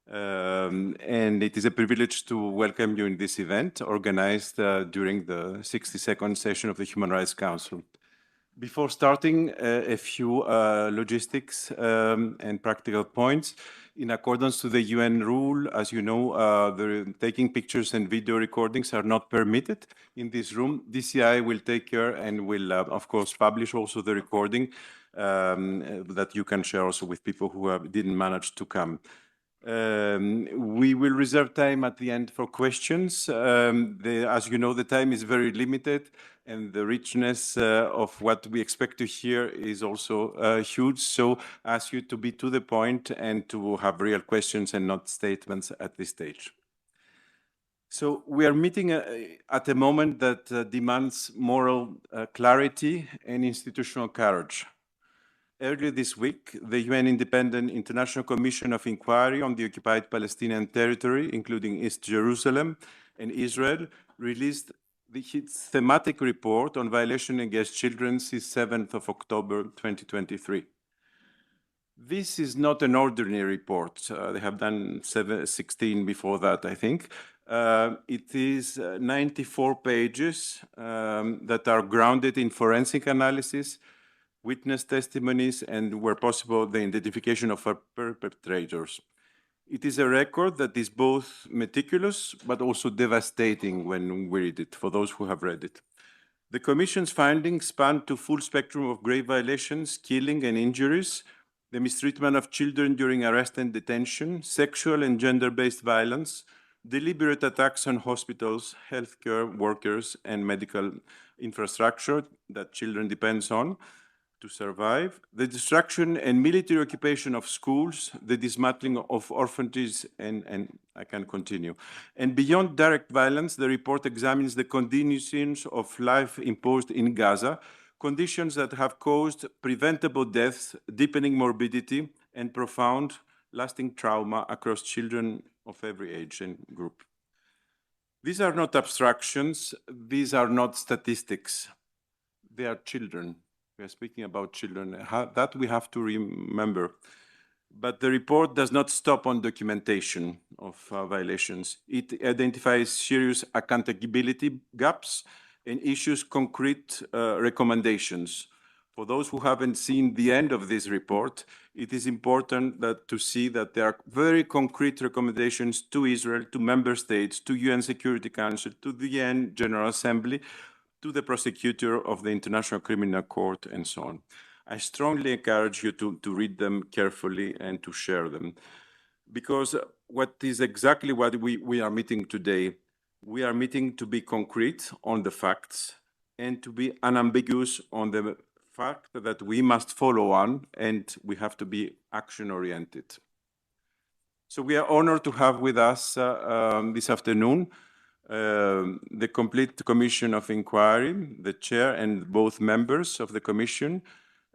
And it is a privilege to welcome you in this event organized during the 62nd session of the Human Rights Council. Before starting, a few logistics and practical points. In accordance to the UN rule, as you know, taking pictures and video recordings are not permitted in this room. DCI will take care and will, of course, publish also the recording that you can share also with people who didn't manage to come. We will reserve time at the end for questions. As you know, the time is very limited, and the richness of what we expect to hear is also huge. So I ask you to be to the point and to have real questions and not statements at this stage. So we are meeting at a moment that demands moral clarity and institutional courage. Earlier this week, the UN Independent International Commission of Inquiry on the Occupied Palestinian Territory, including East Jerusalem and Israel, released its thematic report on violation against children since 7th of October 2023. This is not an ordinary report. They have done 16 before that, I think. It is 94 pages that are grounded in forensic analysis, witness testimonies, and where possible, the identification of perpetrators. It is a record that is both meticulous, but also devastating when we read it, for those who have read it. The Commission's findings span to full spectrum of grave violations, killing and injuries, the mistreatment of children during arrest and detention, sexual and gender-based violence, deliberate attacks on hospitals, healthcare workers, and medical infrastructure that children depend on to survive, the destruction and military occupation of schools, the dismantling of orphanages, and I can continue. And beyond direct violence, the report examines the conditions of life imposed in Gaza, conditions that have caused preventable deaths, deepening morbidity, and profound, lasting trauma across children of every age and group. These are not abstractions, these are not statistics, they are children. We are speaking about children, that we have to remember. But the report does not stop on documentation of violations. It identifies serious accountability gaps and issues concrete recommendations. For those who haven't seen the end of this report, it is important to see that there are very concrete recommendations to Israel, to member states, to UN Security Council, to the UN General Assembly, to the prosecutor of the International Criminal Court, and so on. I strongly encourage you to read them carefully and to share them, because what is exactly what we are meeting today. We are meeting to be concrete on the facts and to be unambiguous on the fact that we must follow on and we have to be action-oriented. So we are honored to have with us this afternoon the complete Commission of Inquiry, the chair and both members of the Commission.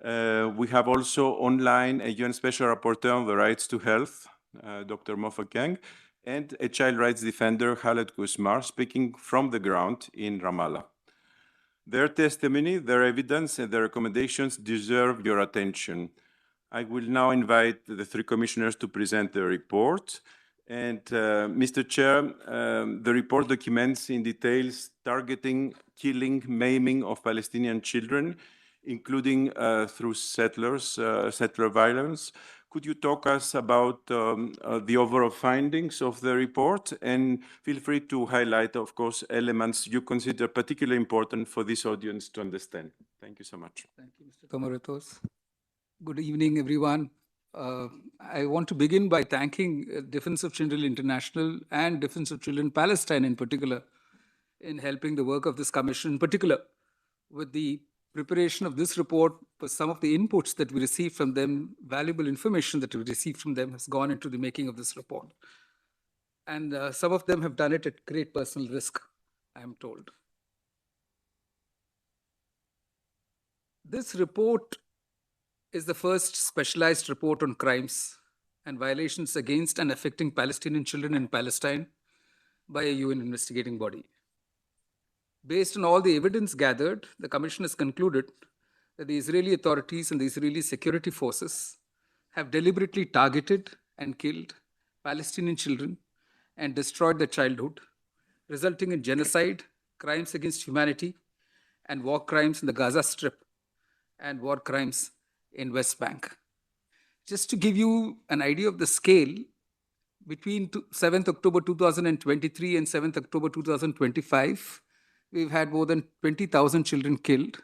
We have also online a UN Special Rapporteur on the Rights to Health, Dr. Mofa Keng, and a child rights defender, Khaled Kousmar, speaking from the ground in Ramallah. Their testimony, their evidence, and their recommendations deserve your attention. I will now invite the three commissioners to present the report. And Mr. Chair, the report documents in details targeting, killing, maiming of Palestinian children, including through settler violence. Could you talk us about the overall findings of the report? And feel free to highlight, of course, elements you consider particularly important for this audience to understand. Thank you so much. Thank you, Mr. Komaratos. Good evening, everyone. I want to begin by thanking Defense of Children International and Defense of Children Palestine in particular in helping the work of this commission, in particular with the preparation of this report. For some of the inputs that we received from them, valuable information that we received from them has gone into the making of this report. And some of them have done it at great personal risk, I am told. This report is the first specialized report on crimes and violations against and affecting Palestinian children in Palestine by a UN investigating body. Based on all the evidence gathered, the Commission has concluded that the Israeli authorities and the Israeli security forces have deliberately targeted and killed Palestinian children and destroyed their childhood, resulting in genocide, crimes against humanity, and war crimes in the Gaza Strip and war crimes in West Bank. Just to give you an idea of the scale, between 7th October 2023 and 7th October 2025, we've had more than 20,000 children killed.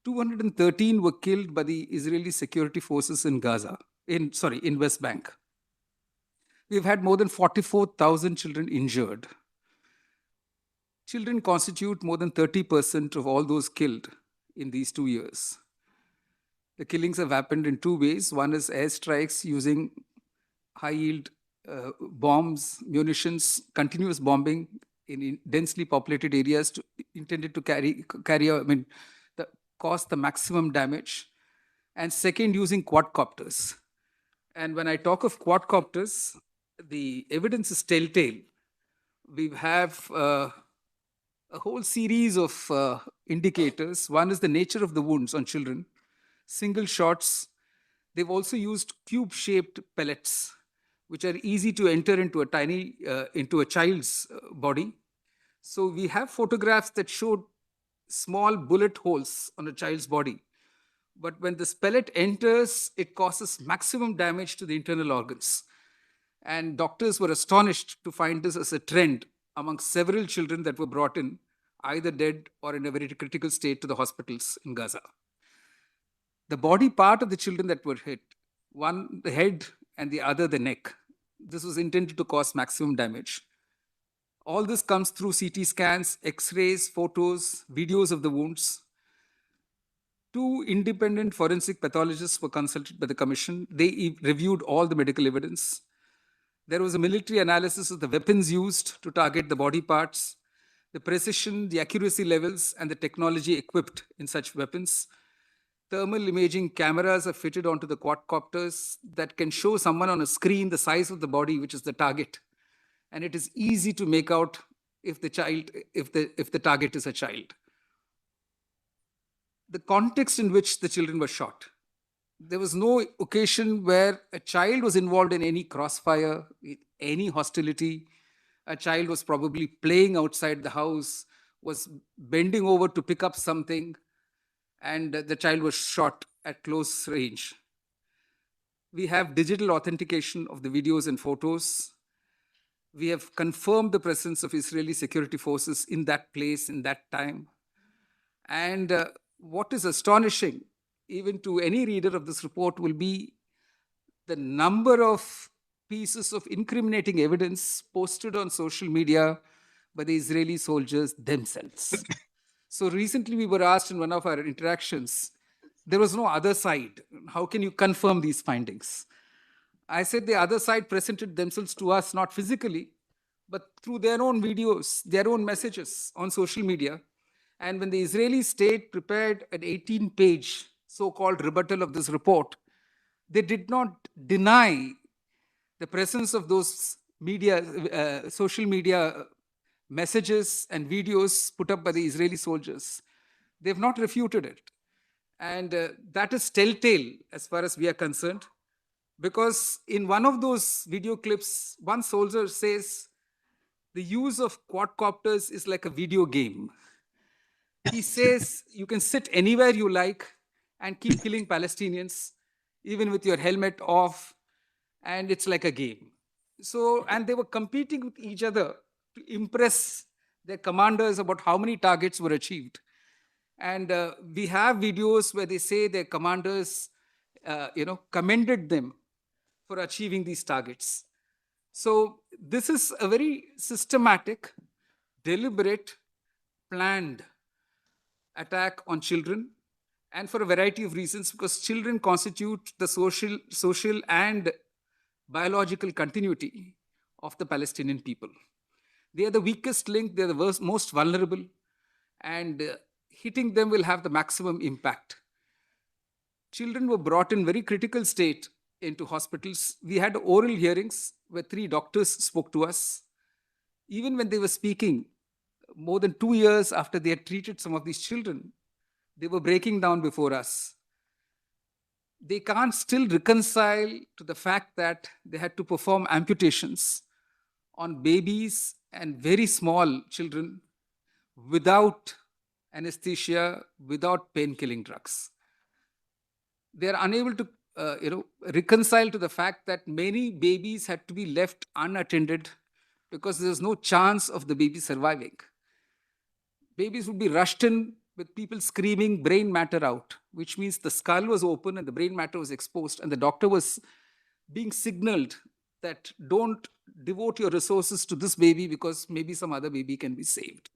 213 were killed by the Israeli security forces in in West Bank. We've had more than 44,000 children injured. Children constitute more than 30% of all those killed in these 2 years. The killings have happened in two ways. One is airstrikes using high-yield bombs, munitions, continuous bombing in densely populated areas intended to cause the maximum damage. And second, using quadcopters. And when I talk of quadcopters, the evidence is telltale. We have a whole series of indicators. One is the nature of the wounds on children, single shots. They've also used cube-shaped pellets, which are easy to enter into a child's body. So we have photographs that show small bullet holes on a child's body. But when this pellet enters, it causes maximum damage to the internal organs. And doctors were astonished to find this as a trend among several children that were brought in, either dead or in a very critical state, to the hospitals in Gaza. The body part of the children that were hit, one the head and the other the neck, this was intended to cause maximum damage. All this comes through CT scans, X-rays, photos, videos of the wounds. 2 independent forensic pathologists were consulted by the commission. They reviewed all the medical evidence. There was a military analysis of the weapons used to target the body parts, the precision, the accuracy levels, and the technology equipped in such weapons. Thermal imaging cameras are fitted onto the quadcopters that can show someone on a screen the size of the body, which is the target. And it is easy to make out if the target is a child. The context in which the children were shot. There was no occasion where a child was involved in any crossfire, any hostility. A child was probably playing outside the house, was bending over to pick up something, and the child was shot at close range. We have digital authentication of the videos and photos. We have confirmed the presence of Israeli security forces in that place, in that time. And what is astonishing, even to any reader of this report, will be the number of pieces of incriminating evidence posted on social media by the Israeli soldiers themselves. So recently we were asked in one of our interactions, there was no other side. How can you confirm these findings? I said the other side presented themselves to us, not physically, but through their own videos, their own messages on social media. And when the Israeli state prepared an 18-page so-called rebuttal of this report, they did not deny the presence of those social media messages and videos put up by the Israeli soldiers. They've not refuted it. And that is telltale as far as we are concerned, because in one of those video clips, one soldier says, the use of quadcopters is like a video game. He says you can sit anywhere you like and keep killing Palestinians, even with your helmet off, and it's like a game. So, and they were competing with each other to impress their commanders about how many targets were achieved. And we have videos where they say their commanders, commended them for achieving these targets. So this is a very systematic, deliberate, planned attack on children, and for a variety of reasons, because children constitute the social and biological continuity of the Palestinian people. They are the weakest link, they are the most vulnerable, and hitting them will have the maximum impact. Children were brought in very critical state into hospitals. We had oral hearings where 3 doctors spoke to us. Even when they were speaking, more than 2 years after they had treated some of these children, they were breaking down before us. they can't still reconcile to the fact that they had to perform amputations on babies and very small children without anesthesia, without pain-killing drugs. They are unable to reconcile to the fact that many babies had to be left unattended because there's no chance of the baby surviving. Babies would be rushed in with people screaming brain matter out, which means the skull was open and the brain matter was exposed, and the doctor was being signaled that don't devote your resources to this baby because maybe some other baby can be saved.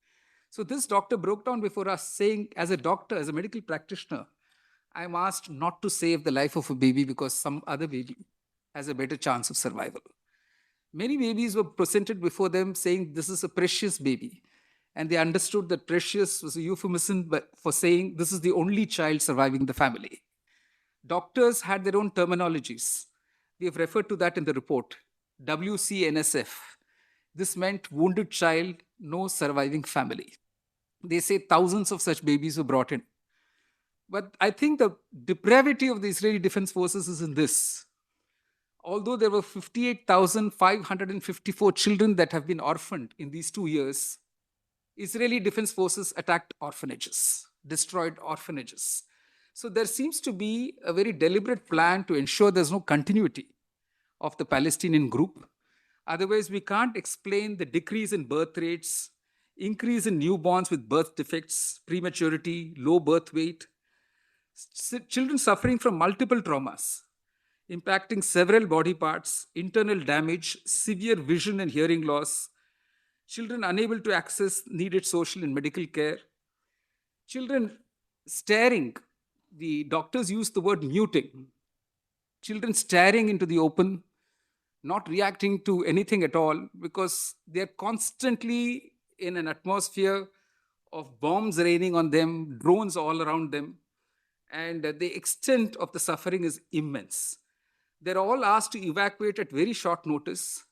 So this doctor broke down before us saying, as a doctor, as a medical practitioner, I'm asked not to save the life of a baby because some other baby has a better chance of survival. Many babies were presented before them saying this is a precious baby. And they understood that precious was a euphemism for saying this is the only child surviving the family. Doctors had their own terminologies. We have referred to that in the report. WCNSF. This meant wounded child, no surviving family. They say thousands of such babies were brought in. But I think the depravity of the Israeli Defense Forces is in this. Although there were 58,554 children that have been orphaned in these 2 years, Israeli Defense Forces attacked orphanages, destroyed orphanages. So there seems to be a very deliberate plan to ensure there's no continuity of the Palestinian group. Otherwise, we can't explain the decrease in birth rates, increase in newborns with birth defects, prematurity, low birth weight, children suffering from multiple traumas, impacting several body parts, internal damage, severe vision and hearing loss, children unable to access needed social and medical care, children staring, the doctors use the word muting, children staring into the open, not reacting to anything at all because they're constantly in an atmosphere of bombs raining on them, drones all around them, and the extent of the suffering is immense. They're all asked to evacuate at very short notice.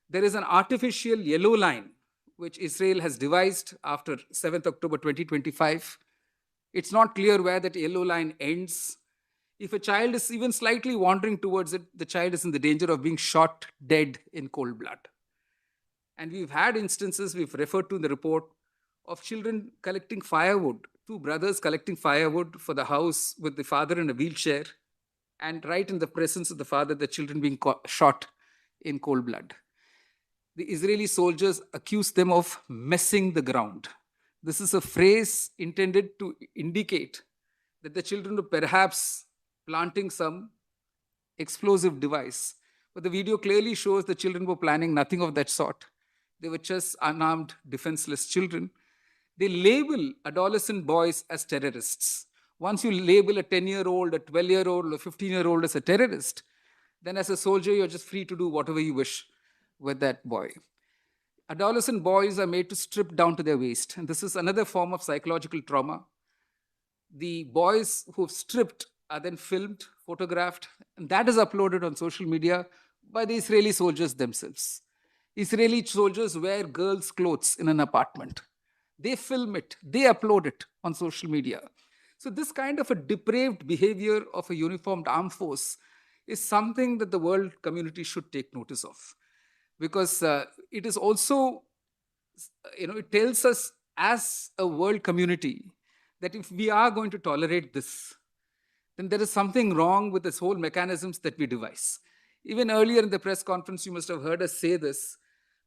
There is an artificial yellow line which Israel has devised after 7th October 2025. It's not clear where that yellow line ends. If a child is even slightly wandering towards it, the child is in the danger of being shot dead in cold blood. And we've had instances, we've referred to in the report, of children collecting firewood, 2 brothers collecting firewood for the house with the father in a wheelchair, and right in the presence of the father, the children being shot in cold blood. The Israeli soldiers accused them of messing the ground. This is a phrase intended to indicate that the children were perhaps planting some explosive device. But the video clearly shows the children were planning nothing of that sort. They were just unarmed, defenseless children. They label adolescent boys as terrorists. Once you label a 10-year-old, a 12-year-old, a 15-year-old as a terrorist, then as a soldier, you're just free to do whatever you wish with that boy. Adolescent boys are made to strip down to their waist. And this is another form of psychological trauma. The boys who've stripped are then filmed, photographed, and that is uploaded on social media by the Israeli soldiers themselves. Israeli soldiers wear girls' clothes in an apartment. They film it, they upload it on social media. So this kind of a depraved behavior of a uniformed armed force is something that the world community should take notice of. Because it is also, it tells us as a world community that if we are going to tolerate this, then there is something wrong with this whole mechanisms that we devise. Even earlier in the press conference, you must have heard us say this.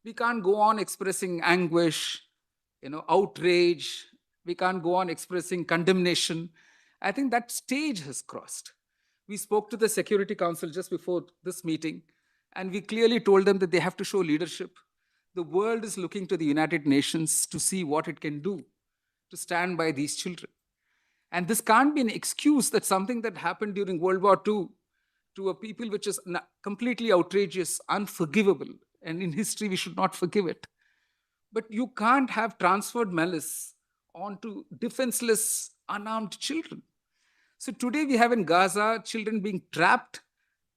We can't go on expressing anguish, outrage. We can't go on expressing condemnation. I think that stage has crossed. We spoke to the Security Council just before this meeting, and we clearly told them that they have to show leadership. The world is looking to the United Nations to see what it can do to stand by these children. And this can't be an excuse that something that happened during World War II to a people which is completely outrageous, unforgivable, and in history we should not forgive it. But you can't have transferred malice onto defenseless, unarmed children. So today we have in Gaza children being trapped.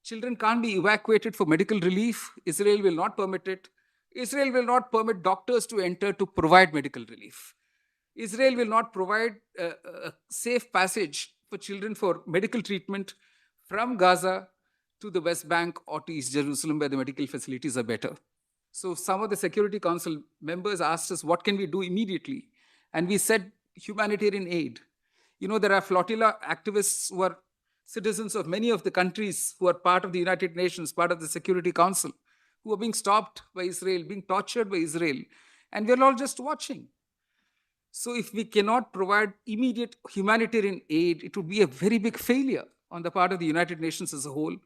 Children can't be evacuated for medical relief. Israel will not permit it. Israel will not permit doctors to enter to provide medical relief. Israel will not provide a safe passage for children for medical treatment from Gaza to the West Bank or to East Jerusalem, where the medical facilities are better. So some of the Security Council members asked us, what can we do immediately? And we said humanitarian aid. You know, there are flotilla activists who are citizens of many of the countries who are part of the United Nations, part of the Security Council, who are being stopped by Israel, being tortured by Israel. And we're all just watching. So if we cannot provide immediate humanitarian aid, it would be a very big failure on the part of the United Nations as a whole.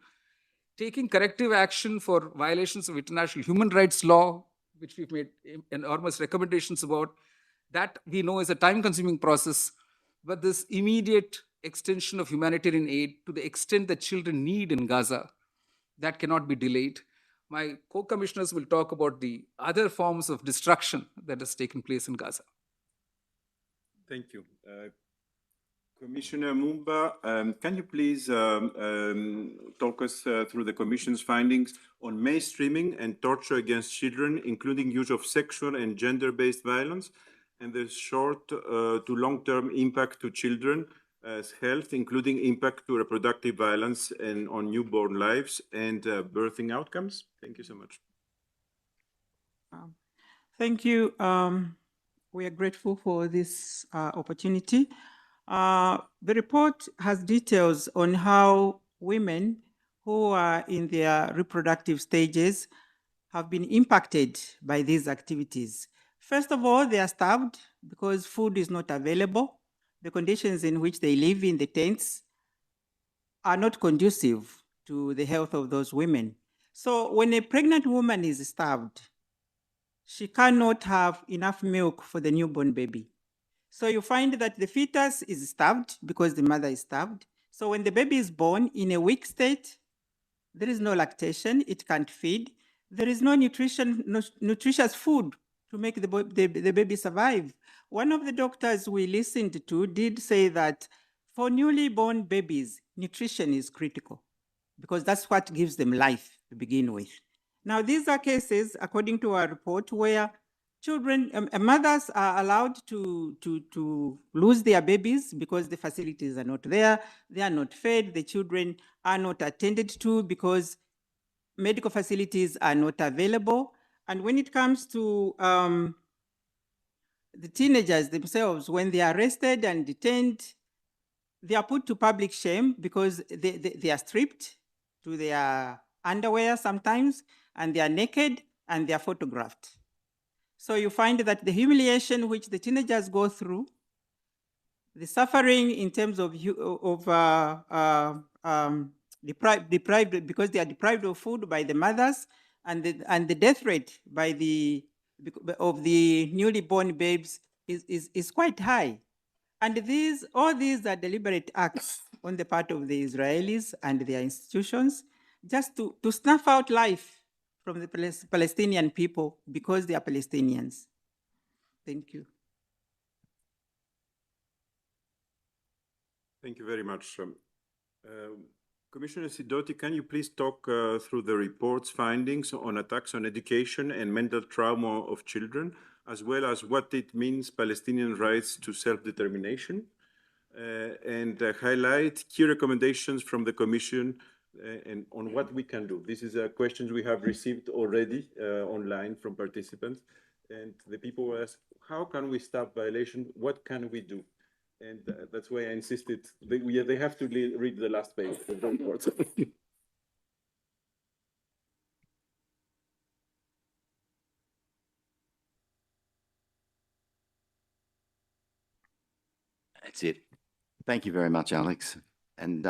Taking corrective action for violations of international human rights law, which we've made enormous recommendations about, that we know is a time-consuming process. But this immediate extension of humanitarian aid to the extent that children need in Gaza, that cannot be delayed. My co-commissioners will talk about the other forms of destruction that has taken place in Gaza. Thank you. Commissioner Mumba, can you please talk us through the Commission's findings on mainstreaming and torture against children, including use of sexual and gender-based violence, and the short to long-term impact to children's health, including impact to reproductive violence and on newborn lives and birthing outcomes? Thank you so much. Thank you. We are grateful for this opportunity. The report has details on how women who are in their reproductive stages have been impacted by these activities. First of all, they are starved because food is not available. The conditions in which they live in the tents are not conducive to the health of those women. So when a pregnant woman is starved, she cannot have enough milk for the newborn baby. So you find that the fetus is starved because the mother is starved. So when the baby is born in a weak state, there is no lactation, it can't feed. There is no nutritious food to make the baby survive. One of the doctors we listened to did say that for newly born babies, nutrition is critical because that's what gives them life to begin with. Now, these are cases, according to our report, where mothers are allowed to lose their babies because the facilities are not there, they are not fed, the children are not attended to because medical facilities are not available. And when it comes to the teenagers themselves, when they are arrested and detained, they are put to public shame because they are stripped to their underwear sometimes, and they are naked and they are photographed. So you find that the humiliation which the teenagers go through, the suffering in terms of deprived because they are deprived of food by the mothers, and the death rate of the newly born babes is quite high. And all these are deliberate acts on the part of the Israelis and their institutions just to snuff out life from the Palestinian people because they are Palestinians. Thank you. Thank you very much. Commissioner Sidoti, can you please talk through the report's findings on attacks on education and mental trauma of children, as well as what it means Palestinian rights to self-determination, and highlight key recommendations from the Commission and on what we can do. This is questions we have received already online from participants, and the people ask, how can we stop violation? What can we do? And that's why I insisted, they have to read the last page of the report. That's it. Thank you very much, Alex. And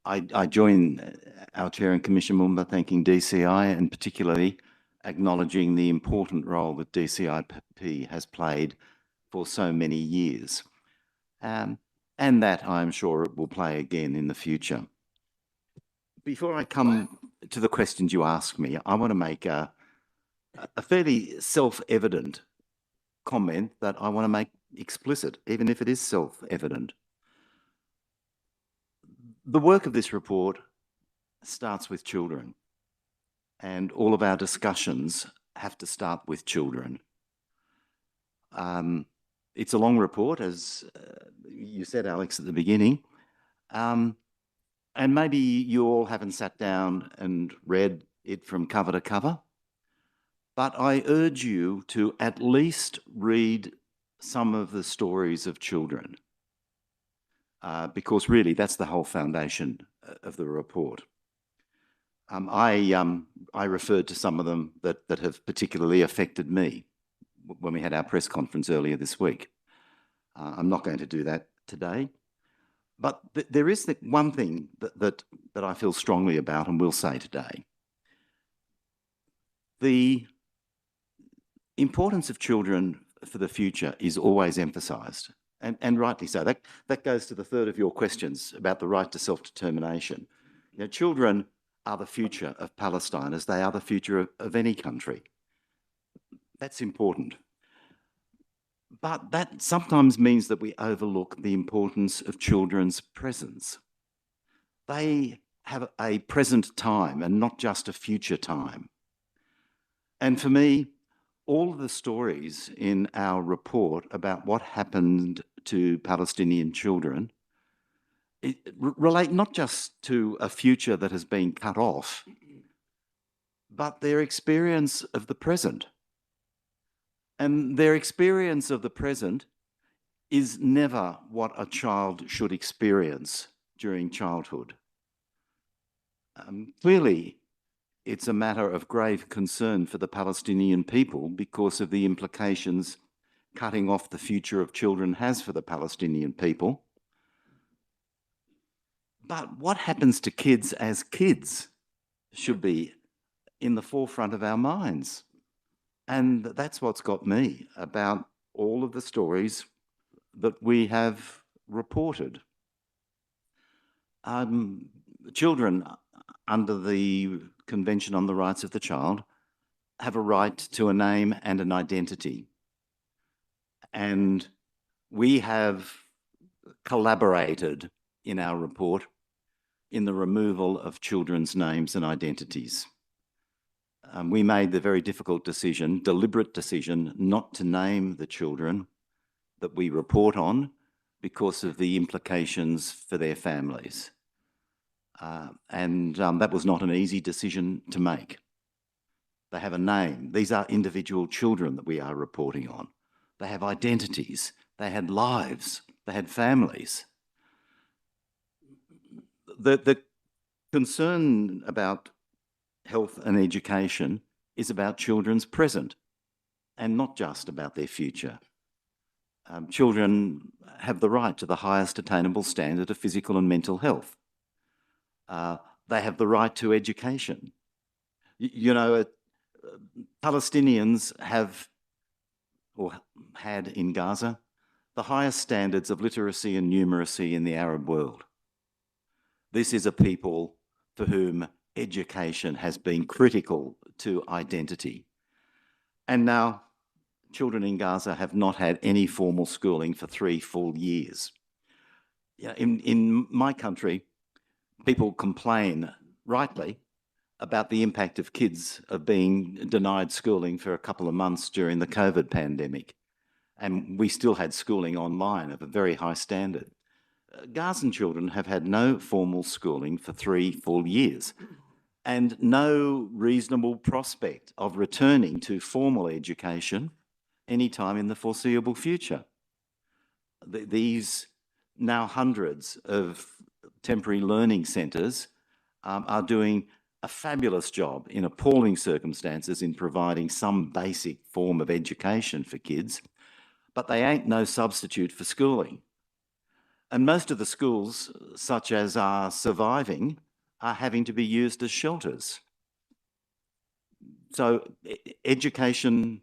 I join our chair and Commissioner Mumba thanking DCI and particularly acknowledging the important role that DCIP has played for so many years. And that I'm sure it will play again in the future. Before I come to the questions you ask me, I want to make a fairly self-evident comment that I want to make explicit, even if it is self-evident. The work of this report starts with children, and all of our discussions have to start with children. It's a long report, as you said, Alex, at the beginning. And maybe you all haven't sat down and read it from cover to cover, but I urge you to at least read some of the stories of children, because really that's the whole foundation of the report. I referred to some of them that have particularly affected me when we had our press conference earlier this week. I'm not going to do that today, but there is one thing that I feel strongly about and will say today. The importance of children for the future is always emphasised, and rightly so. That goes to the third of your questions about the right to self-determination. You know, children are the future of Palestine as they are the future of any country. That's important. But that sometimes means that we overlook the importance of children's presence. They have a present time and not just a future time. And for me, all of the stories in our report about what happened to Palestinian children relate not just to a future that has been cut off, but their experience of the present. And their experience of the present is never what a child should experience during childhood. Clearly, it's a matter of grave concern for the Palestinian people because of the implications cutting off the future of children has for the Palestinian people. But what happens to kids as kids should be in the forefront of our minds. And that's what's got me about all of the stories that we have reported. Children under the Convention on the Rights of the Child have a right to a name and an identity. And we have collaborated in our report in the removal of children's names and identities. We made the very difficult decision, deliberate decision, not to name the children that we report on because of the implications for their families. That was not an easy decision to make. They have a name. These are individual children that we are reporting on. They have identities. They had lives. They had families. The concern about health and education is about children's present and not just about their future. Children have the right to the highest attainable standard of physical and mental health. They have the right to education. You know, Palestinians have, or had in Gaza, the highest standards of literacy and numeracy in the Arab world. This is a people for whom education has been critical to identity. And now children in Gaza have not had any formal schooling for 3 full years. In my country, people complain, rightly, about the impact of kids of being denied schooling for a couple of months during the COVID pandemic. And we still had schooling online of a very high standard. Gazan children have had no formal schooling for 3 full years and no reasonable prospect of returning to formal education anytime in the foreseeable future. These now hundreds of temporary learning centres are doing a fabulous job in appalling circumstances in providing some basic form of education for kids, but they ain't no substitute for schooling. And most of the schools, such as are surviving, are having to be used as shelters. So educational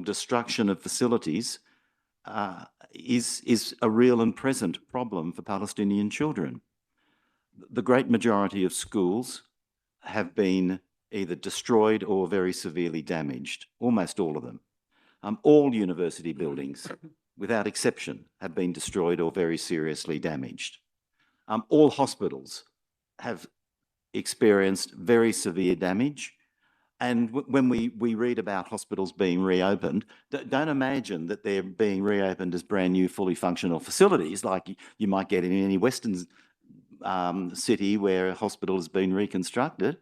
destruction of facilities is a real and present problem for Palestinian children. The great majority of schools have been either destroyed or very severely damaged, almost all of them. All university buildings, without exception, have been destroyed or very seriously damaged. All hospitals have experienced very severe damage. And when we read about hospitals being reopened, don't imagine that they're being reopened as brand new, fully functional facilities like you might get in any Western city where a hospital has been reconstructed.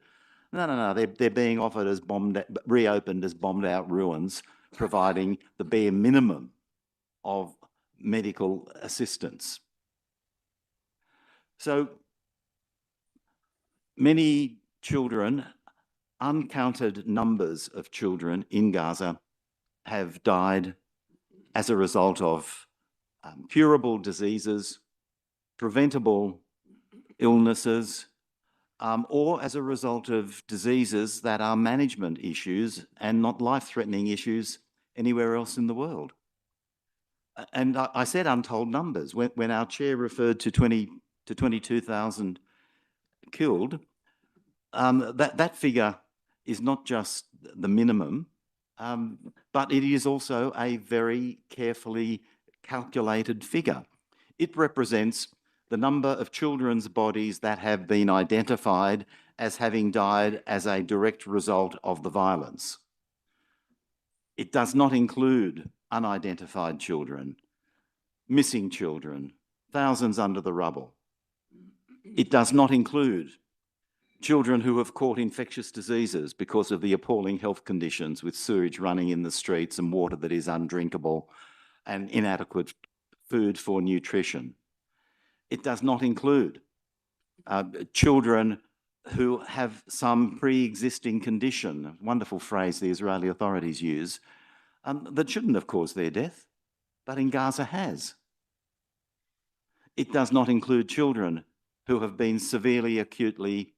No. They're being offered as reopened as bombed out ruins, providing the bare minimum of medical assistance. So many children, uncounted numbers of children in Gaza have died as a result of curable diseases, preventable illnesses, or as a result of diseases that are management issues and not life-threatening issues anywhere else in the world. And I said untold numbers. When our chair referred to 22,000 killed, that figure is not just the minimum, but it is also a very carefully calculated figure. It represents the number of children's bodies that have been identified as having died as a direct result of the violence. It does not include unidentified children, missing children, thousands under the rubble. It does not include children who have caught infectious diseases because of the appalling health conditions with sewage running in the streets and water that is undrinkable and inadequate food for nutrition. It does not include children who have some pre-existing condition, a wonderful phrase the Israeli authorities use, that shouldn't have caused their death, but in Gaza has. It does not include children who have been severely, acutely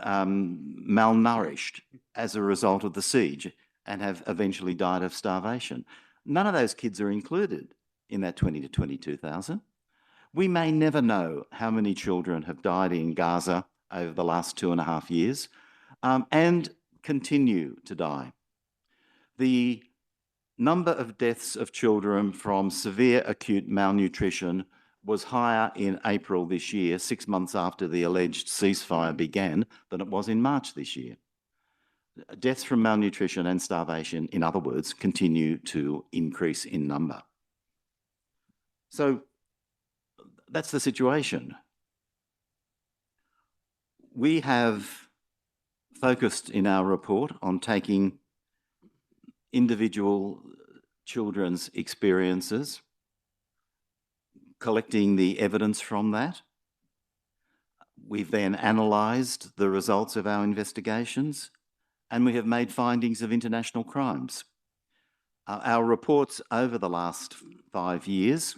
malnourished as a result of the siege and have eventually died of starvation. None of those kids are included in that 20 to 22,000. We may never know how many children have died in Gaza over the last 2.5 years and continue to die. The number of deaths of children from severe acute malnutrition was higher in April this year, 6 months after the alleged ceasefire began, than it was in March this year. Deaths from malnutrition and starvation, in other words, continue to increase in number. So that's the situation. We have focused in our report on taking individual children's experiences, collecting the evidence from that. We've then analysed the results of our investigations, and we have made findings of international crimes. Our reports over the last 5 years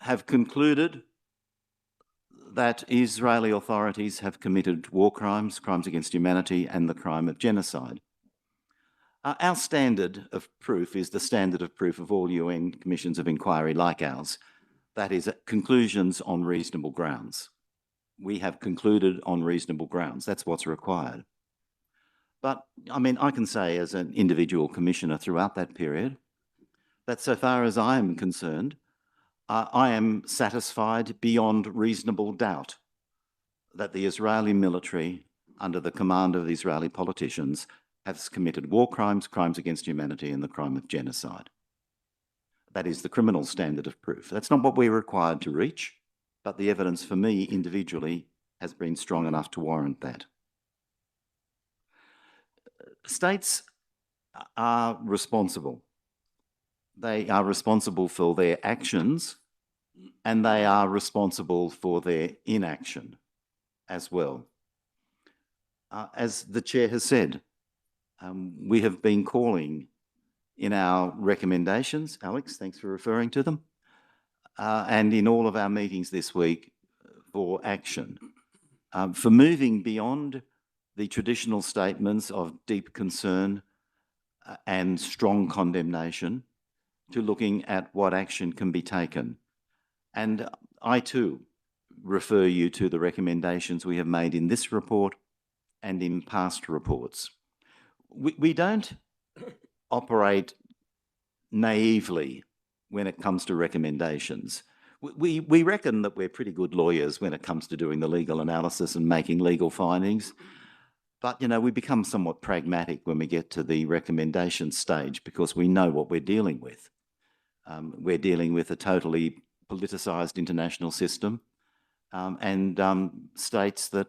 have concluded that Israeli authorities have committed war crimes, crimes against humanity, and the crime of genocide. Our standard of proof is the standard of proof of all UN commissions of inquiry like ours. That is, conclusions on reasonable grounds. We have concluded on reasonable grounds. That's what's required. But, I mean, I can say as an individual commissioner throughout that period that so far as I am concerned, I am satisfied beyond reasonable doubt that the Israeli military, under the command of the Israeli politicians, has committed war crimes, crimes against humanity, and the crime of genocide. That is the criminal standard of proof. That's not what we're required to reach, but the evidence for me individually has been strong enough to warrant that. States are responsible. They are responsible for their actions, and they are responsible for their inaction as well. As the chair has said, we have been calling in our recommendations, Alex, thanks for referring to them, and in all of our meetings this week for action, for moving beyond the traditional statements of deep concern and strong condemnation to looking at what action can be taken. And I too refer you to the recommendations we have made in this report and in past reports. We don't operate naively when it comes to recommendations. We reckon that we're pretty good lawyers when it comes to doing the legal analysis and making legal findings. But, you know, we become somewhat pragmatic when we get to the recommendation stage because we know what we're dealing with. We're dealing with a totally politicised international system. and states that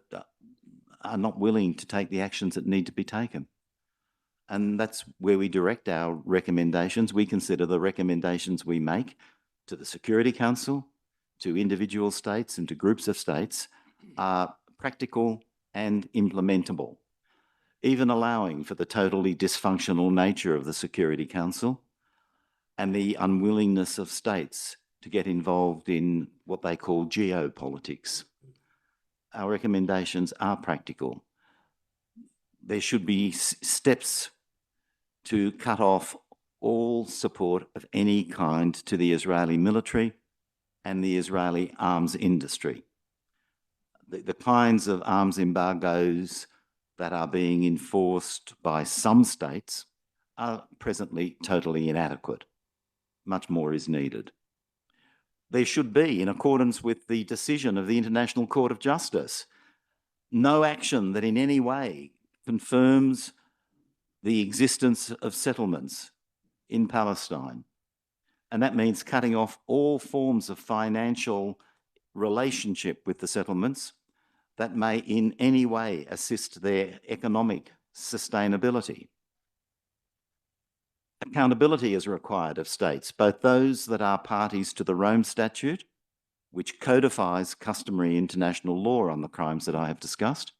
are not willing to take the actions that need to be taken. And that's where we direct our recommendations. We consider the recommendations we make to the Security Council, to individual states and to groups of states are practical and implementable, even allowing for the totally dysfunctional nature of the Security Council and the unwillingness of states to get involved in what they call geopolitics. Our recommendations are practical. There should be steps to cut off all support of any kind to the Israeli military and the Israeli arms industry. The kinds of arms embargoes that are being enforced by some states are presently totally inadequate. Much more is needed. There should be, in accordance with the decision of the International Court of Justice, no action that in any way confirms the existence of settlements in Palestine. And that means cutting off all forms of financial relationship with the settlements that may in any way assist their economic sustainability. Accountability is required of states, both those that are parties to the Rome Statute, which codifies customary international law on the crimes that I have discussed,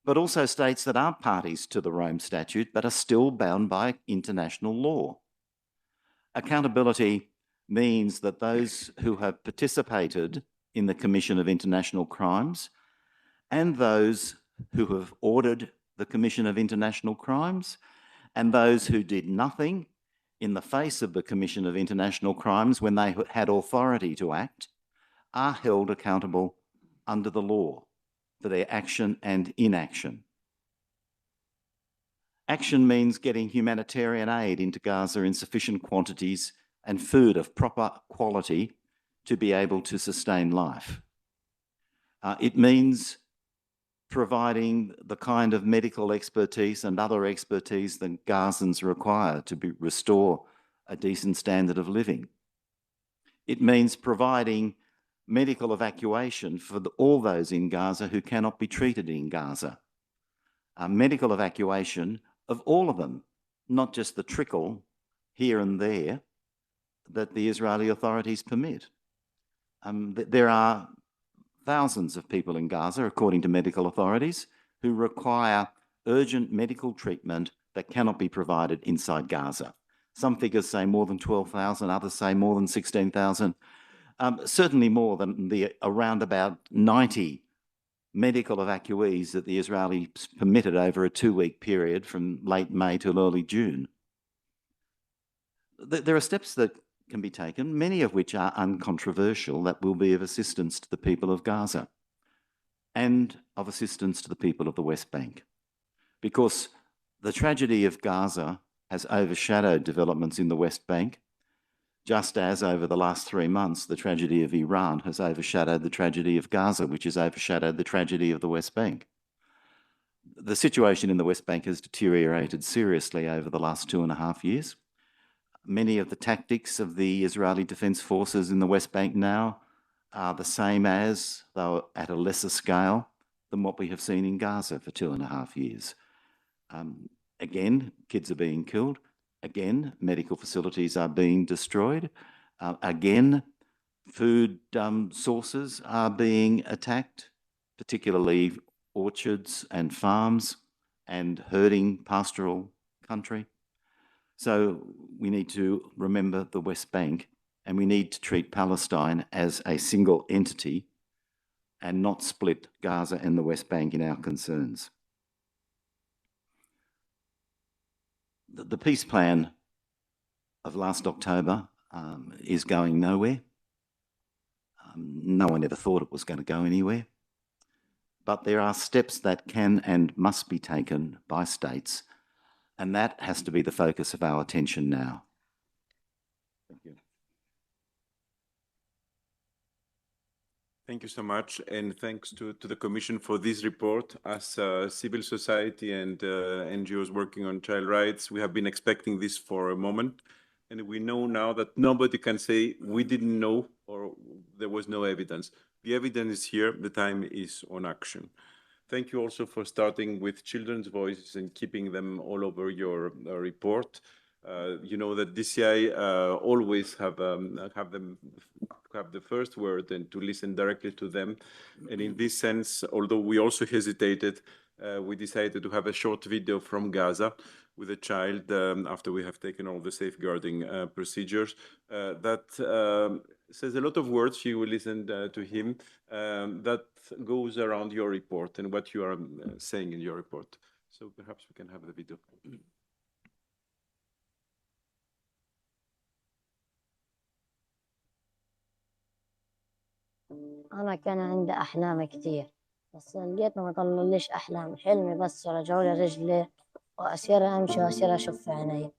but also states that aren't parties to the Rome Statute but are still bound by international law. Accountability means that those who have participated in the commission of international crimes and those who have ordered the commission of international crimes and those who did nothing in the face of the commission of international crimes when they had authority to act are held accountable under the law for their action and inaction. Action means getting humanitarian aid into Gaza in sufficient quantities and food of proper quality to be able to sustain life. It means providing the kind of medical expertise and other expertise that Gazans require to restore a decent standard of living. It means providing medical evacuation for all those in Gaza who cannot be treated in Gaza. Medical evacuation of all of them, not just the trickle here and there that the Israeli authorities permit. There are thousands of people in Gaza, according to medical authorities, who require urgent medical treatment that cannot be provided inside Gaza. Some figures say more than 12,000, others say more than 16,000. Certainly more than the around about 90 medical evacuees that the Israelis permitted over a 2-week period from late May till early June. There are steps that can be taken, many of which are uncontroversial, that will be of assistance to the people of Gaza and of assistance to the people of the West Bank. Because the tragedy of Gaza has overshadowed developments in the West Bank, just as over the last 3 months, the tragedy of Iran has overshadowed the tragedy of Gaza, which has overshadowed the tragedy of the West Bank. The situation in the West Bank has deteriorated seriously over the last 2.5 years. Many of the tactics of the Israeli Defense Forces in the West Bank now are the same as, though at a lesser scale, than what we have seen in Gaza for 2.5 years. Again, kids are being killed. Again, medical facilities are being destroyed. Again, food sources are being attacked, particularly orchards and farms and herding pastoral country. So we need to remember the West Bank, and we need to treat Palestine as a single entity and not split Gaza and the West Bank in our concerns. The peace plan of last October is going nowhere. No one ever thought it was going to go anywhere. But there are steps that can and must be taken by states, and that has to be the focus of our attention now. Thank you. Thank you so much, and thanks to the Commission for this report. As civil society and NGOs working on child rights, we have been expecting this for a moment, and we know now that nobody can say we didn't know or there was no evidence. The evidence is here, the time is on action. Thank you also for starting with children's voices and keeping them all over your report. You know that DCI always have the first word and to listen directly to them. And in this sense, although we also hesitated, we decided to have a short video from Gaza with a child after we have taken all the safeguarding procedures. That says a lot of words. You will listen to him. That goes around your report and what you are saying in your report. So perhaps we can have the video. أنا كان عندي أحلام كتير، بس لقيتنا ما طلعليش أحلام، حلمي بس رجعوا لي رجلي وأصير أمشي وأصير أشوف في عيني.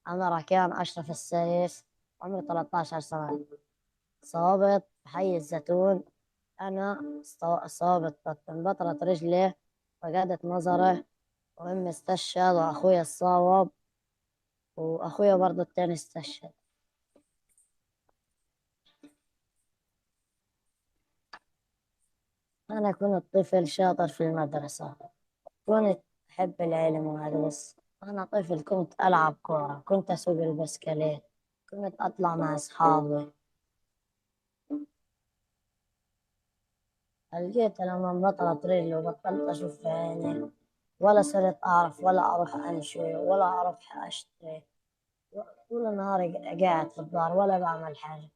أنا ركان أشرف السيف، عمري 13 سنة، صابت بحي الزيتون. أنا صابت بطلت رجلي، فقدت نظري، وأمي استشهد وأخويا اتصاوب، وأخويا برضه التاني استشهد. أنا كنت طفل شاطر في المدرسة، كنت أحب العلم وهذا، بس أنا طفل كنت ألعب كورة، كنت أسوق البسكليت، كنت أطلع مع أصحابي. لقيت لما بطلت رجلي وبطلت أشوف في عيني، ولا صرت أعرف ولا أروح أمشي ولا أروح أشتري، طول النهار قاعد في الدار ولا بعمل حاجة.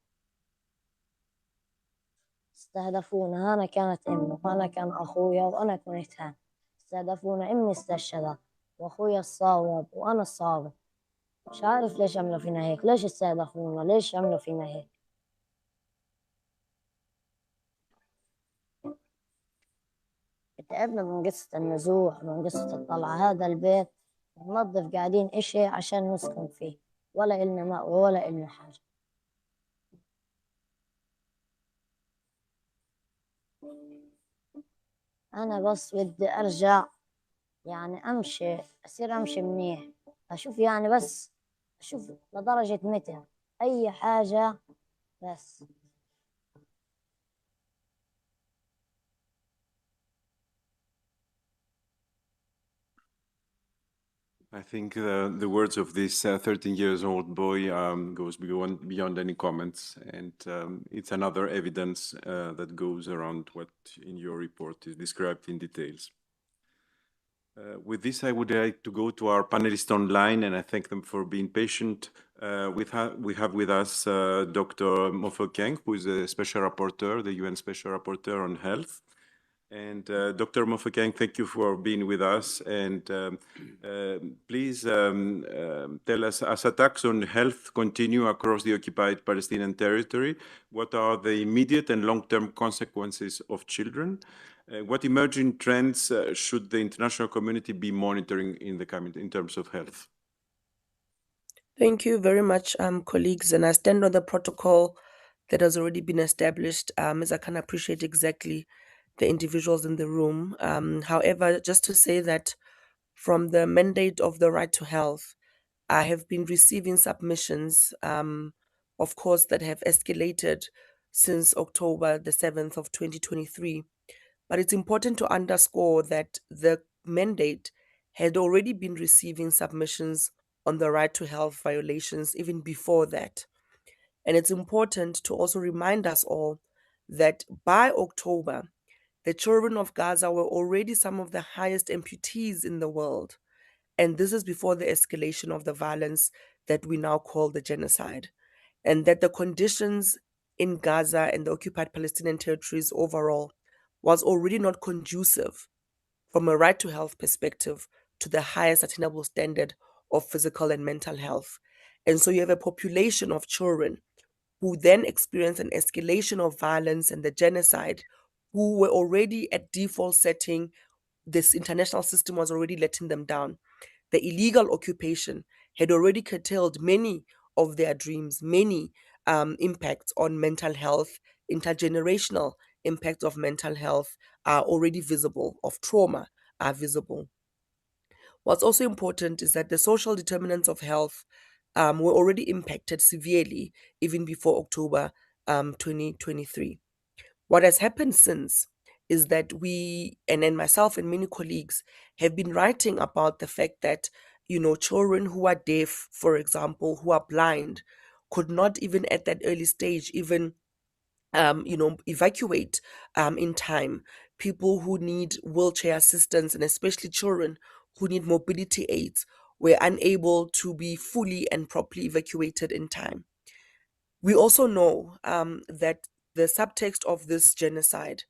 استهدفونا، أنا كانت أمي وأنا كان أخويا وأنا كنت هان. استهدفونا، أمي استشهدت وأخويا الصاوب وأنا الصابت. مش عارف ليش عملوا فينا هيك، ليش استهدفونا، ليش عملوا فينا هيك. تعبنا من قصة النزوح، من قصة الطلعة. هذا البيت ننظف قاعدين إشي عشان نسكن فيه، ولا إلنا مأوى ولا إلنا حاجة. أنا بس بدي أرجع، يعني أمشي، أصير أمشي منيح، أشوف يعني، بس أشوف لدرجة متى أي حاجة بس. I think the words of this 13 years old boy goes beyond any comments, and it's another evidence that goes around what in your report is described in details. With this, I would like to go to our panelists online, and I thank them for being patient. We have with us Dr. Mofokeng, who is a special rapporteur, the UN Special Rapporteur on Health. And Dr. Mofokeng, thank you for being with us. And please tell us, as attacks on health continue across the occupied Palestinian territory, what are the immediate and long-term consequences of children? What emerging trends should the international community be monitoring in terms of health? Thank you very much, colleagues. And I stand on the protocol that has already been established, as I can appreciate exactly the individuals in the room. However, just to say that from the mandate of the right to health, I have been receiving submissions, of course, that have escalated since October the 7th of 2023. But it's important to underscore that the mandate had already been receiving submissions on the right to health violations even before that. And it's important to also remind us all that by October, the children of Gaza were already some of the highest amputees in the world. And this is before the escalation of the violence that we now call the genocide. And that the conditions in Gaza and the occupied Palestinian territories overall was already not conducive from a right to health perspective to the highest attainable standard of physical and mental health. And so you have a population of children who then experience an escalation of violence and the genocide, who were already at default setting. This international system was already letting them down. The illegal occupation had already curtailed many of their dreams, many impacts on mental health, intergenerational impacts of mental health are already visible, of trauma are visible. What's also important is that the social determinants of health were already impacted severely even before October 2023. What has happened since is that we, and then myself and many colleagues, have been writing about the fact that, children who are deaf, for example, who are blind, could not even at that early stage even evacuate in time. People who need wheelchair assistance, and especially children who need mobility aids, were unable to be fully and properly evacuated in time. We also know that the subtext of this genocide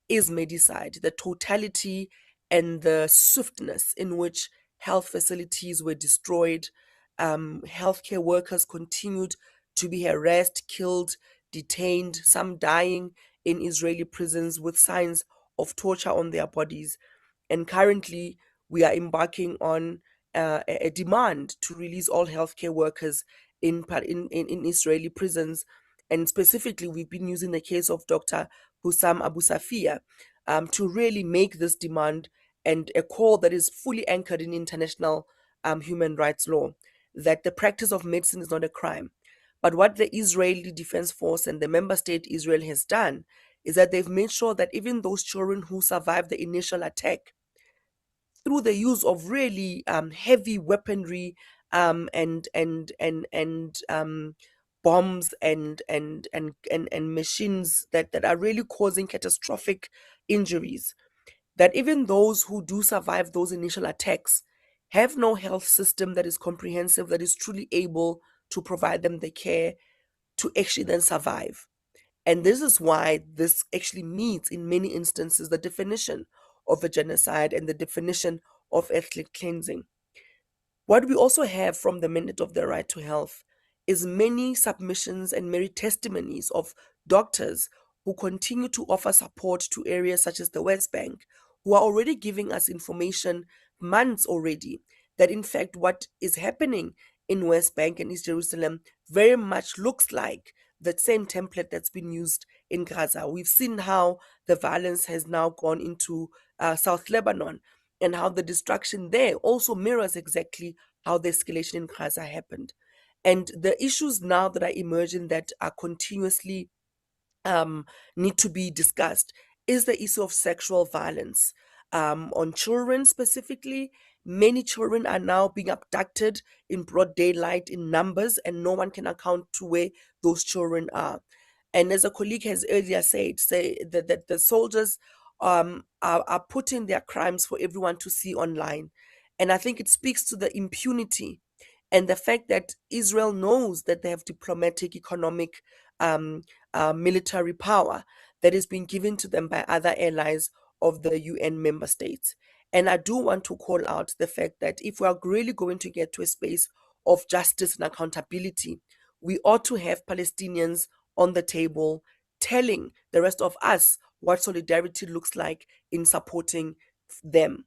is medicide, the totality and the swiftness in which health facilities were destroyed. Healthcare workers continued to be harassed, killed, detained, some dying in Israeli prisons with signs of torture on their bodies. And currently, we are embarking on a demand to release all healthcare workers in Israeli prisons. And specifically, we've been using the case of Dr. Hussam Abu Safia to really make this demand and a call that is fully anchored in international human rights law, that the practice of medicine is not a crime. But what the Israeli Defense Force and the member state Israel has done is that they've made sure that even those children who survived the initial attack, through the use of really heavy weaponry and bombs and machines that are really causing catastrophic injuries, that even those who do survive those initial attacks have no health system that is comprehensive, that is truly able to provide them the care to actually then survive. And this is why this actually meets, in many instances, the definition of a genocide and the definition of ethnic cleansing. What we also have from the mandate of the right to health is many submissions and many testimonies of doctors who continue to offer support to areas such as the West Bank, who are already giving us information months already that in fact what is happening in West Bank and East Jerusalem very much looks like the same template that's been used in Gaza. We've seen how the violence has now gone into South Lebanon, and how the destruction there also mirrors exactly how the escalation in Gaza happened. And the issues now that are emerging that are continuously need to be discussed is the issue of sexual violence on children specifically. Many children are now being abducted in broad daylight in numbers, and no one can account to where those children are. And as a colleague has earlier said, say that the soldiers are putting their crimes for everyone to see online. And I think it speaks to the impunity and the fact that Israel knows that they have diplomatic, economic, military power that is being given to them by other allies of the UN member states. And I do want to call out the fact that if we are really going to get to a space of justice and accountability, we ought to have Palestinians on the table telling the rest of us what solidarity looks like in supporting them.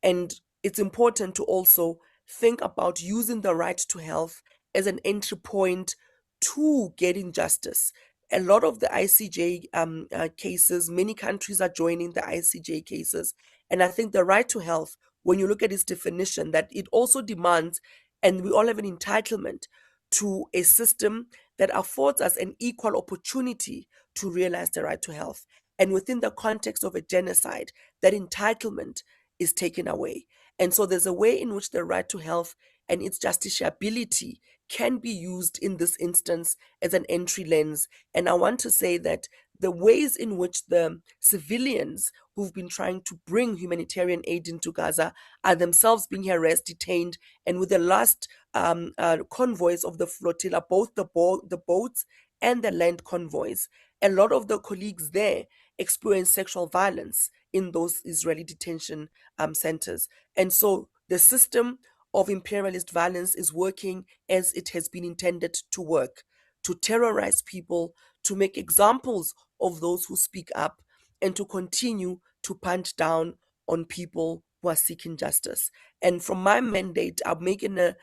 And it's important to also think about using the right to health as an entry point to getting justice. A lot of the ICJ cases, many countries are joining the ICJ cases. And I think the right to health, when you look at its definition, that it also demands, and we all have an entitlement to a system that affords us an equal opportunity to realize the right to health. And within the context of a genocide, that entitlement is taken away. And so there's a way in which the right to health and its justiciability can be used in this instance as an entry lens. And I want to say that the ways in which the civilians who've been trying to bring humanitarian aid into Gaza are themselves being harassed, detained, and with the last convoys of the flotilla, both the boats and the land convoys, a lot of the colleagues there experience sexual violence in those Israeli detention centers. And so the system of imperialist violence is working as it has been intended to work, to terrorize people, to make examples of those who speak up, and to continue to punch down on people who are seeking justice. And from my mandate, I'm making a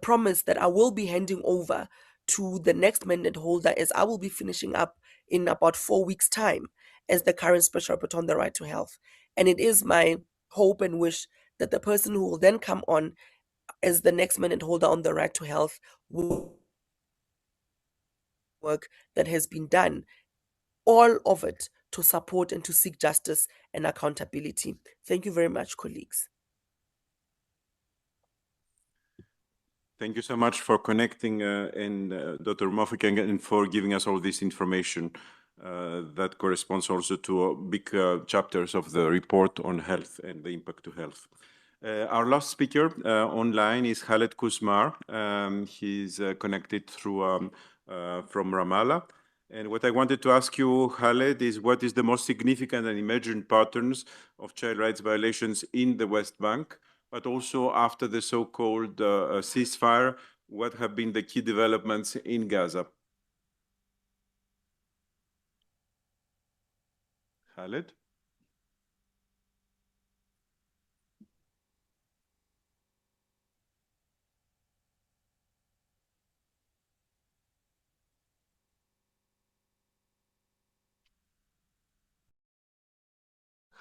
promise that I will be handing over to the next mandate holder, as I will be finishing up in about 4 weeks' time as the current special rapporteur on the right to health. And it is my hope and wish that the person who will then come on as the next minute holder on the right to health work that has been done, all of it to support and to seek justice and accountability. Thank you very much, colleagues. Thank you so much for connecting, Dr. Mofokeng, and for giving us all this information that corresponds also to big chapters of the report on health and the impact to health. Our last speaker online is Khaled Kuzmar. He's connected through from Ramallah. And what I wanted to ask you, Khaled, is what is the most significant and emergent patterns of child rights violations in the West Bank, but also after the so-called ceasefire, what have been the key developments in Gaza? Khaled?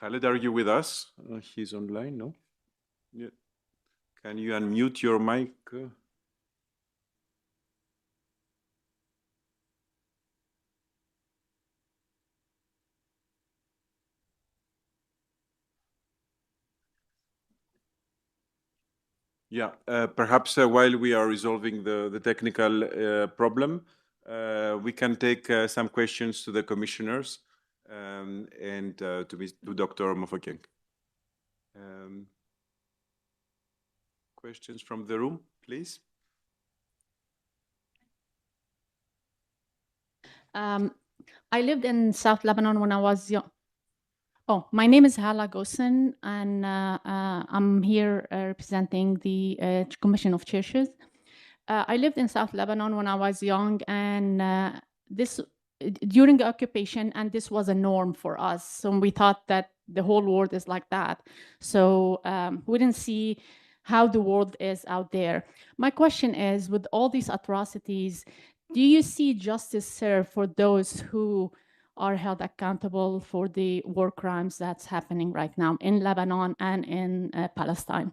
Khaled, are you with us? He's online, no? Yeah. Can you unmute your mic? Yeah, perhaps while we are resolving the technical problem, we can take some questions to the commissioners and to Dr. Mofokeng. Questions from the room, please. I lived in South Lebanon when I was young. Oh, my name is Hala Gosen, and I'm here representing the Commission of Churches. I lived in South Lebanon when I was young, and during the occupation, and this was a norm for us. So we thought that the whole world is like that. So we didn't see how the world is out there. My question is, with all these atrocities, do you see justice served for those who are held accountable for the war crimes that's happening right now in Lebanon and in Palestine?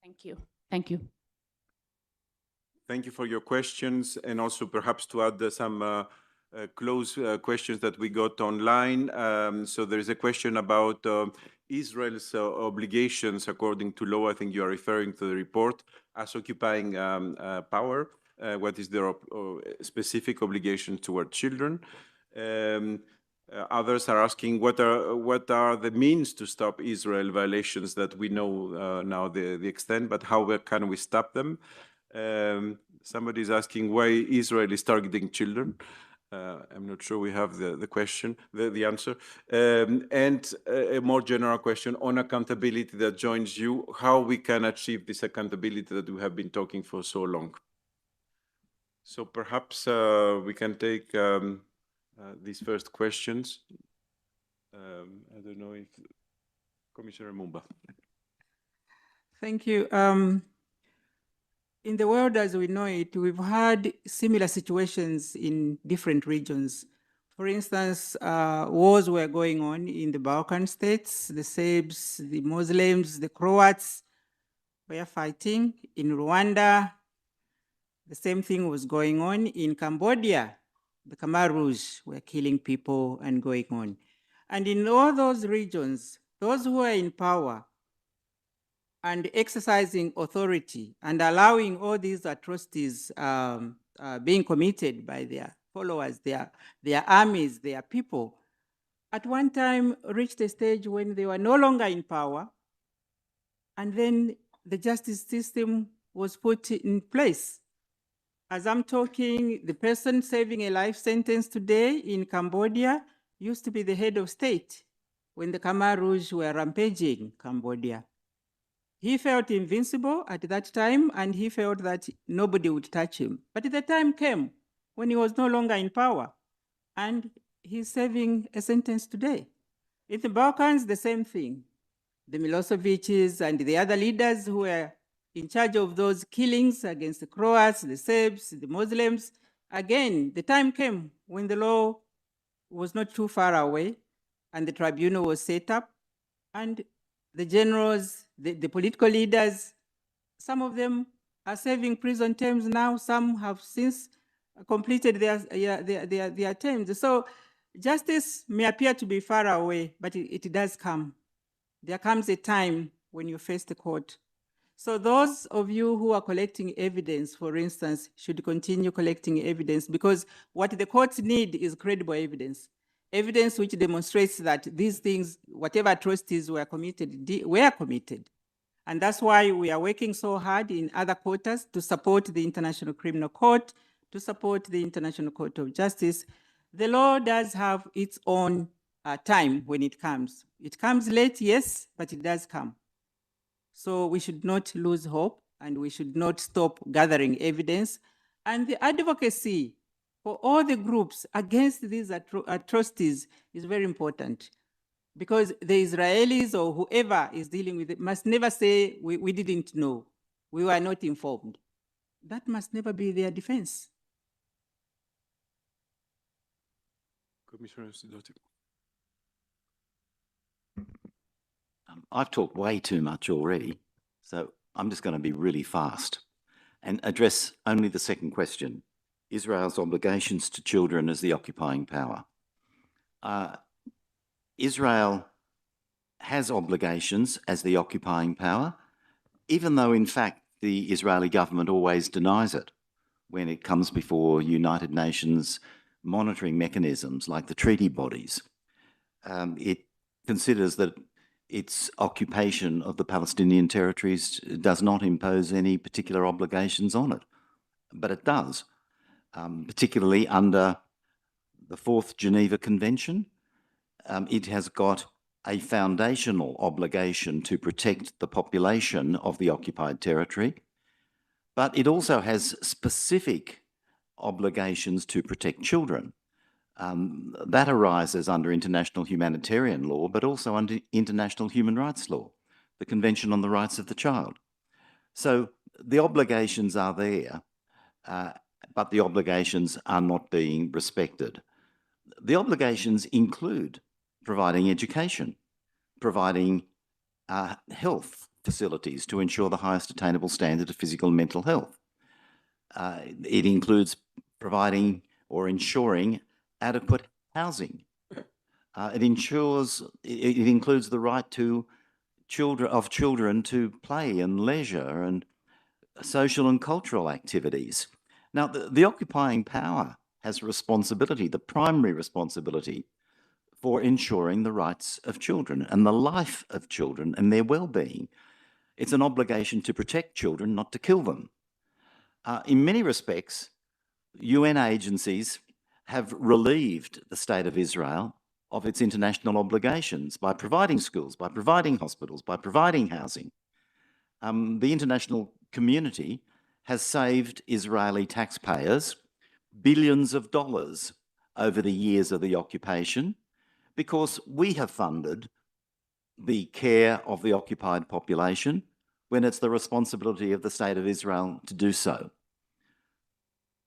Thank you. Thank you. Thank you for your questions, and also perhaps to add some close questions that we got online. So there is a question about Israel's obligations according to law. I think you are referring to the report as occupying power. What is their specific obligation toward children? Others are asking what are the means to stop Israel violations that we know now the extent, but how can we stop them? Somebody is asking why Israel is targeting children. I'm not sure we have the question, the answer. And a more general question on accountability that joins you, how we can achieve this accountability that we have been talking for so long. So perhaps we can take these first questions. I don't know if Commissioner Mumba. Thank you. In the world as we know it, we've had similar situations in different regions. For instance, wars were going on in the Balkan states, the Serbs, the Muslims, the Croats were fighting. In Rwanda, the same thing was going on. In Cambodia, the Khmer Rouge were killing people and going on. And in all those regions, those who are in power and exercising authority and allowing all these atrocities being committed by their followers, their armies, their people, at one time reached a stage when they were no longer in power, and then the justice system was put in place. As I'm talking, the person serving a life sentence today in Cambodia used to be the head of state when the Khmer Rouge were rampaging Cambodia. He felt invincible at that time, and he felt that nobody would touch him. But the time came when he was no longer in power, and he's serving a sentence today. In the Balkans, the same thing. The Milosevic's and the other leaders who were in charge of those killings against the Croats, the Serbs, the Muslims, again, the time came when the law was not too far away, and the tribunal was set up, and the generals, the political leaders Some of them are serving prison terms now. Some have since completed their terms. So justice may appear to be far away, but it does come. There comes a time when you face the court. So those of you who are collecting evidence, for instance, should continue collecting evidence, because what the courts need is credible evidence. Evidence which demonstrates that these things, whatever atrocities were committed, were committed. And that's why we are working so hard in other quarters to support the International Criminal Court, to support the International Court of Justice. The law does have its own time when it comes. It comes late, yes, but it does come. So we should not lose hope, and we should not stop gathering evidence. And the advocacy for all the groups against these atrocities is very important, because the Israelis or whoever is dealing with it must never say, we didn't know, we were not informed. That must never be their defense. Commissioner Sidoti. I've talked way too much already, so I'm just going to be really fast and address only the second question, Israel's obligations to children as the occupying power. Israel has obligations as the occupying power, even though in fact the Israeli government always denies it when it comes before United Nations monitoring mechanisms like the treaty bodies. It considers that its occupation of the Palestinian territories does not impose any particular obligations on it, but it does, particularly under the Fourth Geneva Convention. It has got a foundational obligation to protect the population of the occupied territory, but it also has specific obligations to protect children. That arises under international humanitarian law, but also under international human rights law, the Convention on the Rights of the Child. So the obligations are there, but the obligations are not being respected. The obligations include providing education, providing health facilities to ensure the highest attainable standard of physical and mental health. It includes providing or ensuring adequate housing. It includes the right to children to play and leisure and social and cultural activities. Now, the occupying power has responsibility, the primary responsibility, for ensuring the rights of children and the life of children and their well-being. It's an obligation to protect children, not to kill them. In many respects, UN agencies have relieved the State of Israel of its international obligations by providing schools, by providing hospitals, by providing housing. The international community has saved Israeli taxpayers billions of dollars over the years of the occupation, because we have funded the care of the occupied population when it's the responsibility of the State of Israel to do so.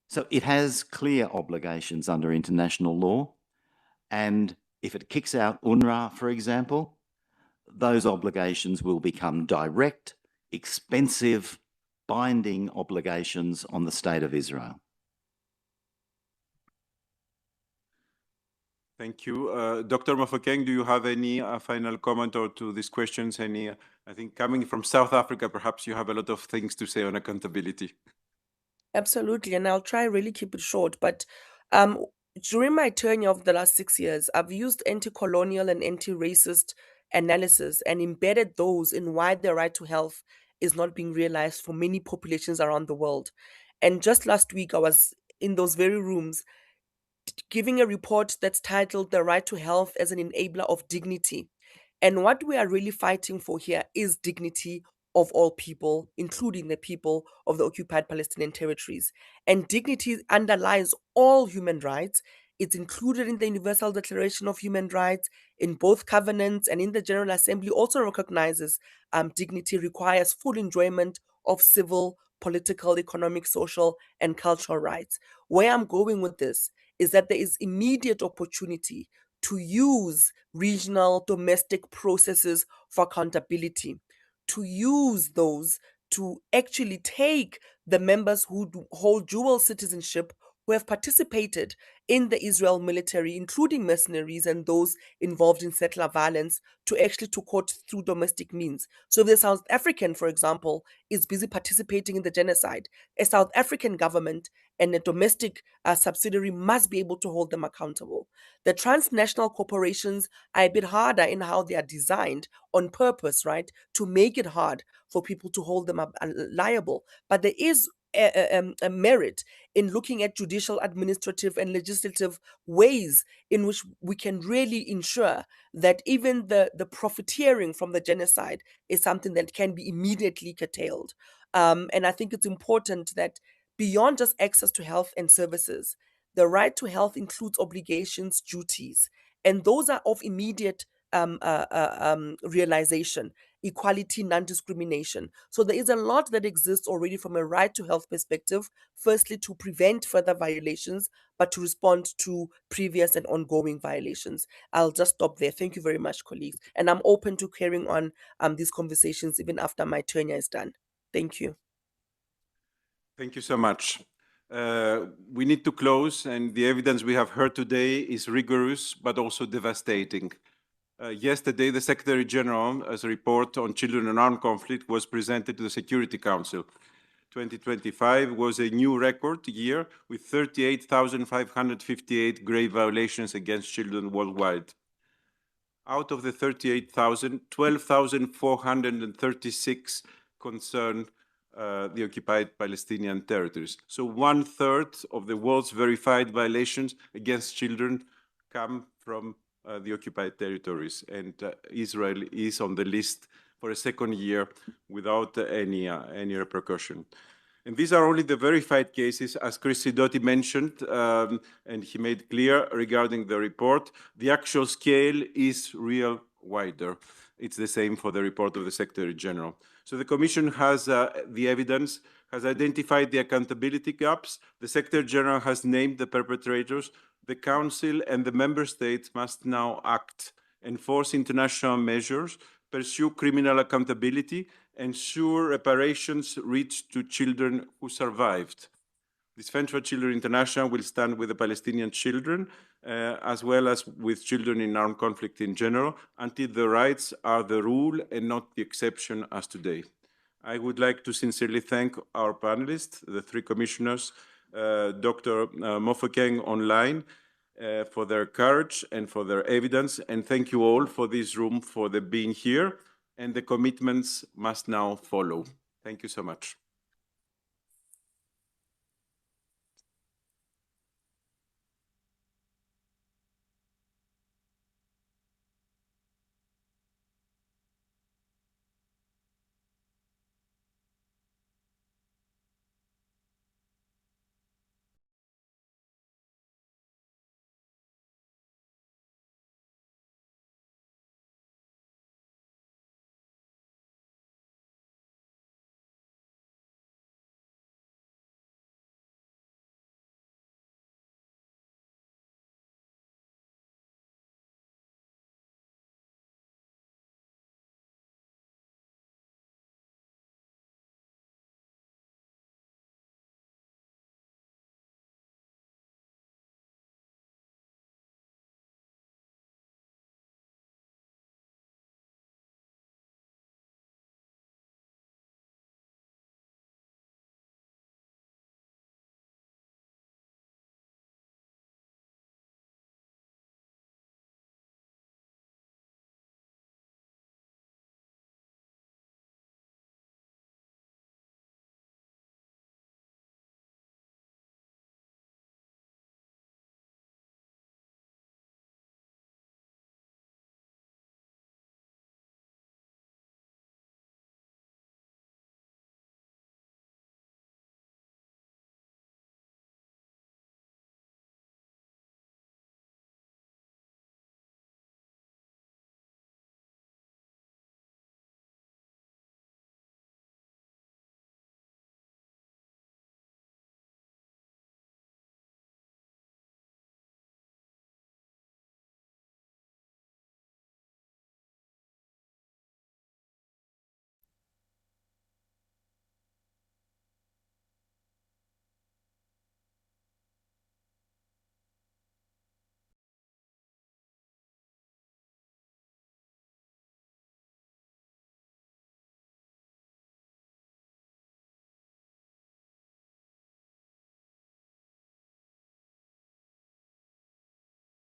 So it has clear obligations under international law, and if it kicks out UNRWA, for example, those obligations will become direct, expensive, binding obligations on the State of Israel. Thank you. Dr. Mafokeng, do you have any final comment or to these questions? I think coming from South Africa, perhaps you have a lot of things to say on accountability. Absolutely, and I'll try really keep it short. But during my tenure of the last 6 years, I've used anti-colonial and anti-racist analysis and embedded those in why the right to health is not being realized for many populations around the world. And just last week, I was in those very rooms giving a report that's titled "The Right to Health as an Enabler of Dignity." And what we are really fighting for here is dignity of all people, including the people of the occupied Palestinian territories. And dignity underlies all human rights. It's included in the Universal Declaration of Human Rights, in both covenants, and in the General Assembly also recognizes dignity requires full enjoyment of civil, political, economic, social, and cultural rights. Where I'm going with this is that there is immediate opportunity to use regional domestic processes for accountability, to use those to actually take the members who hold dual citizenship, who have participated in the Israel military, including mercenaries and those involved in settler violence, to actually to court through domestic means. So if the South African, for example, is busy participating in the genocide, a South African government and a domestic subsidiary must be able to hold them accountable. The transnational corporations are a bit harder in how they are designed on purpose, right, to make it hard for people to hold them up liable. But there is a merit in looking at judicial, administrative, and legislative ways in which we can really ensure that even the profiteering from the genocide is something that can be immediately curtailed. And I think it's important that beyond just access to health and services, the right to health includes obligations, duties, and those are of immediate realization: equality, non-discrimination. So there is a lot that exists already from a right to health perspective, firstly to prevent further violations, but to respond to previous and ongoing violations. I'll just stop there. Thank you very much, colleagues. And I'm open to carrying on these conversations even after my tenure is done. Thank you. Thank you so much. We need to close, and the evidence we have heard today is rigorous, but also devastating. Yesterday, the Secretary General's report on children in armed conflict was presented to the Security Council. 2025 was a new record year with 38,558 grave violations against children worldwide. Out of the 38,000, 12,436 concern the occupied Palestinian territories. So 1/3 of the world's verified violations against children come from the occupied territories, and Israel is on the list for a second year without any repercussion. And these are only the verified cases, as Chris Sidoti mentioned, and he made clear regarding the report. The actual scale is real wider. It's the same for the report of the Secretary General. So the Commission has the evidence, has identified the accountability gaps. The Secretary General has named the perpetrators. The Council and the Member States must now act, enforce international measures, pursue criminal accountability, ensure reparations reach to children who survived. Defense for Children International will stand with the Palestinian children, as well as with children in armed conflict in general, until the rights are the rule and not the exception as today. I would like to sincerely thank our panelists, the three commissioners, Dr. Mofokeng online, for their courage and for their evidence, and thank you all for this room, for being here, and the commitments must now follow. Thank you so much.